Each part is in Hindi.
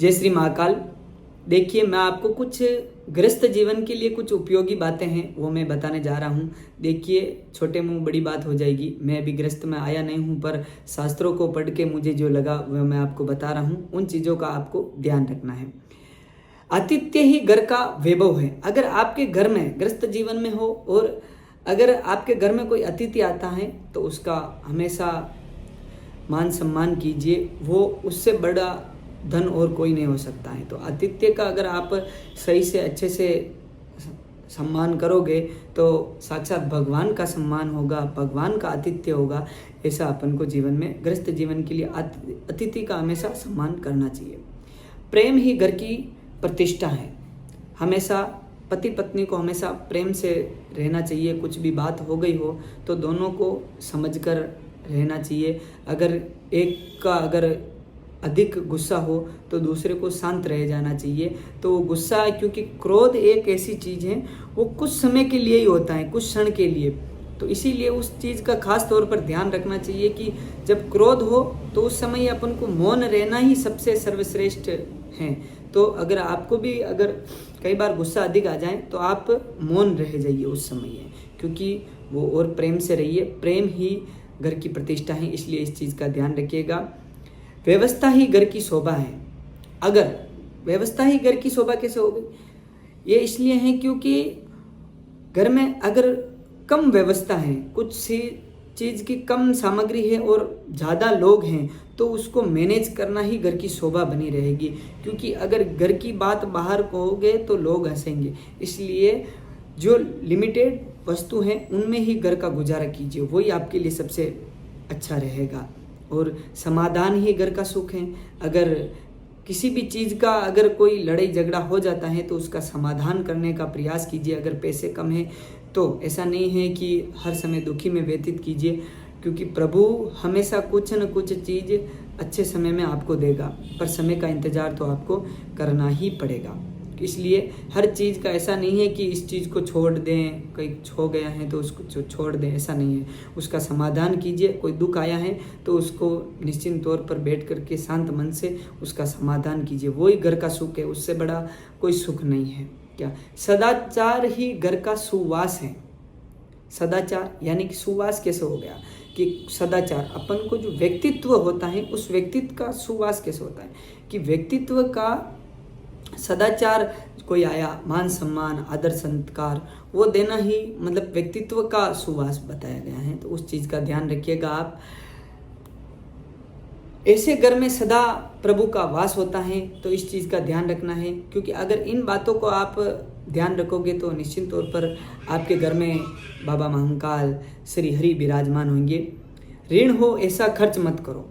जय श्री महाकाल। देखिए, मैं आपको कुछ गृहस्थ जीवन के लिए कुछ उपयोगी बातें हैं वो मैं बताने जा रहा हूँ। देखिए, छोटे मुंह बड़ी बात हो जाएगी। मैं अभी गृहस्थ में आया नहीं हूँ, पर शास्त्रों को पढ़ के मुझे जो लगा वह मैं आपको बता रहा हूँ। उन चीज़ों का आपको ध्यान रखना है। आतिथ्य ही घर का वैभव है। अगर आपके घर में गृहस्थ जीवन में हो और अगर आपके घर में कोई अतिथि आता है तो उसका हमेशा मान सम्मान कीजिए। वो उससे बड़ा धन और कोई नहीं हो सकता है। तो आतिथ्य का अगर आप सही से अच्छे से सम्मान करोगे तो साक्षात भगवान का सम्मान होगा, भगवान का आतिथ्य होगा। ऐसा अपन को जीवन में गृहस्थ जीवन के लिए अतिथि का हमेशा सम्मान करना चाहिए। प्रेम ही घर की प्रतिष्ठा है। हमेशा पति पत्नी को हमेशा प्रेम से रहना चाहिए। कुछ भी बात हो गई हो तो दोनों को समझकर रहना चाहिए। अगर एक का अधिक गुस्सा हो तो दूसरे को शांत रह जाना चाहिए। तो गुस्सा, क्योंकि क्रोध एक ऐसी चीज़ है वो कुछ समय के लिए ही होता है, कुछ क्षण के लिए। तो इसीलिए उस चीज़ का खास तौर पर ध्यान रखना चाहिए कि जब क्रोध हो तो उस समय अपन को मौन रहना ही सबसे सर्वश्रेष्ठ है। तो अगर आपको भी अगर कई बार गुस्सा अधिक आ जाए तो आप मौन रह जाइए उस समय, क्योंकि वो और प्रेम से रहिए। प्रेम ही घर की प्रतिष्ठा है, इसलिए इस चीज़ का ध्यान रखिएगा। व्यवस्था ही घर की शोभा है। अगर व्यवस्था ही घर की शोभा कैसे हो गई? ये इसलिए है क्योंकि घर में अगर कम व्यवस्था है, कुछ सी चीज़ की कम सामग्री है और ज़्यादा लोग हैं तो उसको मैनेज करना ही घर की शोभा बनी रहेगी। क्योंकि अगर घर की बात बाहर कहोगे तो लोग हंसेंगे। इसलिए जो लिमिटेड वस्तु हैं उनमें ही घर का गुजारा कीजिए, वही आपके लिए सबसे अच्छा रहेगा। और समाधान ही घर का सुख है। अगर किसी भी चीज़ का अगर कोई लड़ाई झगड़ा हो जाता है तो उसका समाधान करने का प्रयास कीजिए। अगर पैसे कम हैं तो ऐसा नहीं है कि हर समय दुखी में व्यतीत कीजिए, क्योंकि प्रभु हमेशा कुछ न कुछ चीज़ अच्छे समय में आपको देगा, पर समय का इंतज़ार तो आपको करना ही पड़ेगा। इसलिए हर चीज़ का ऐसा नहीं है कि इस चीज़ को छोड़ दें, कहीं हो गया है तो उसको छोड़ दें, ऐसा नहीं है। उसका समाधान कीजिए। कोई दुख आया है तो उसको निश्चिंत तौर पर बैठ करके शांत मन से उसका समाधान कीजिए। वही घर का सुख है, उससे बड़ा कोई सुख नहीं है। क्या सदाचार ही घर का सुवास है। सदाचार यानी कि सुवास कैसे हो गया कि सदाचार अपन को जो व्यक्तित्व होता है उस व्यक्तित्व का सुवास कैसे होता है कि व्यक्तित्व का सदाचार, कोई आया मान सम्मान आदर संस्कार वो देना ही मतलब व्यक्तित्व का सुवास बताया गया है। तो उस चीज़ का ध्यान रखिएगा आप। ऐसे घर में सदा प्रभु का वास होता है, तो इस चीज़ का ध्यान रखना है। क्योंकि अगर इन बातों को आप ध्यान रखोगे तो निश्चित तौर पर आपके घर में बाबा महाकाल श्री हरि विराजमान होंगे। ऋण हो ऐसा खर्च मत करो।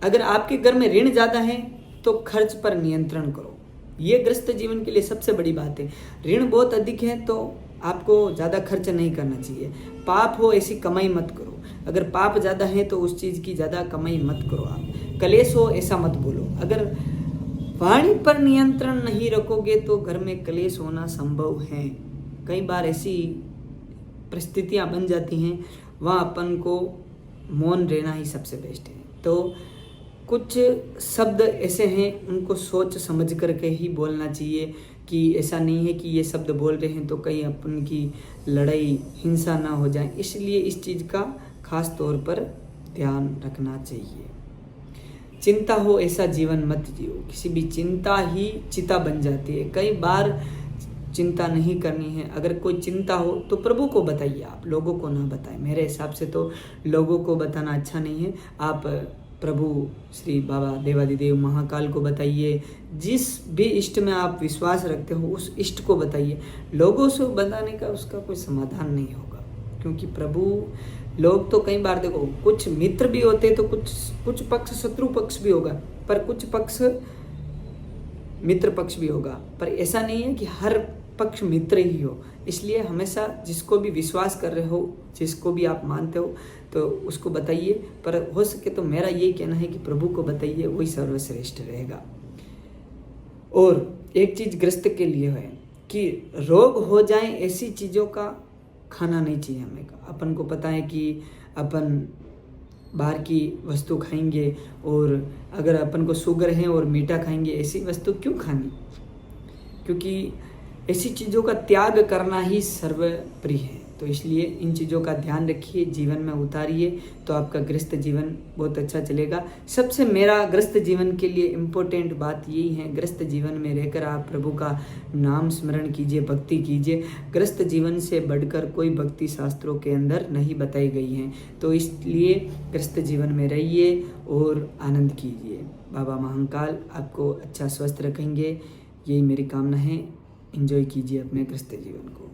अगर आपके घर में ऋण ज़्यादा है तो खर्च पर नियंत्रण करो। ये गृहस्थ जीवन के लिए सबसे बड़ी बात है। ऋण बहुत अधिक है तो आपको ज़्यादा खर्च नहीं करना चाहिए। पाप हो ऐसी कमाई मत करो। अगर पाप ज़्यादा है तो उस चीज़ की ज़्यादा कमाई मत करो आप। कलेश हो ऐसा मत बोलो। अगर वाणी पर नियंत्रण नहीं रखोगे तो घर में कलेश होना संभव है। कई बार ऐसी परिस्थितियाँ बन जाती हैं, वहाँ अपन को मौन रहना ही सबसे बेस्ट है। तो कुछ शब्द ऐसे हैं उनको सोच समझ करके ही बोलना चाहिए, कि ऐसा नहीं है कि ये शब्द बोल रहे हैं तो कहीं अपन की लड़ाई हिंसा ना हो जाए। इसलिए इस चीज़ का खास तौर पर ध्यान रखना चाहिए। चिंता हो ऐसा जीवन मत जियो। किसी भी चिंता ही चिता बन जाती है। कई बार चिंता नहीं करनी है। अगर कोई चिंता हो तो प्रभु को बताइए, आप लोगों को ना बताएं। मेरे हिसाब से तो लोगों को बताना अच्छा नहीं है। आप प्रभु श्री बाबा देवादिदेव महाकाल को बताइए। जिस भी इष्ट में आप विश्वास रखते हो उस इष्ट को बताइए। लोगों से बताने का उसका कोई समाधान नहीं होगा, क्योंकि प्रभु लोग तो कई बार देखो कुछ मित्र भी होते तो कुछ पक्ष शत्रु पक्ष भी होगा, पर कुछ पक्ष मित्र पक्ष भी होगा। पर ऐसा नहीं है कि हर पक्ष मित्र ही हो। इसलिए हमेशा जिसको भी विश्वास कर रहे हो, जिसको भी आप मानते हो तो उसको बताइए। पर हो सके तो मेरा यही कहना है कि प्रभु को बताइए, वही सर्वश्रेष्ठ रहेगा। और एक चीज़ गृहस्थ के लिए है कि रोग हो जाए ऐसी चीज़ों का खाना नहीं चाहिए हमें। अपन को पता है कि अपन बाहर की वस्तु खाएंगे, और अगर अपन को शुगर है और मीठा खाएंगे, ऐसी वस्तु क्यों खानी? क्योंकि ऐसी चीज़ों का त्याग करना ही सर्वप्रिय है। तो इसलिए इन चीज़ों का ध्यान रखिए, जीवन में उतारिए, तो आपका गृहस्थ जीवन बहुत अच्छा चलेगा। सबसे मेरा गृहस्थ जीवन के लिए इम्पोर्टेंट बात यही है, गृहस्थ जीवन में रहकर आप प्रभु का नाम स्मरण कीजिए, भक्ति कीजिए। गृहस्थ जीवन से बढ़कर कोई भक्ति शास्त्रों के अंदर नहीं बताई गई है। तो इसलिए गृहस्थ जीवन में रहिए और आनंद कीजिए। बाबा महाकाल आपको अच्छा स्वस्थ रखेंगे, यही मेरी कामना है। एंजॉय कीजिए अपने गृहस्थ जीवन को।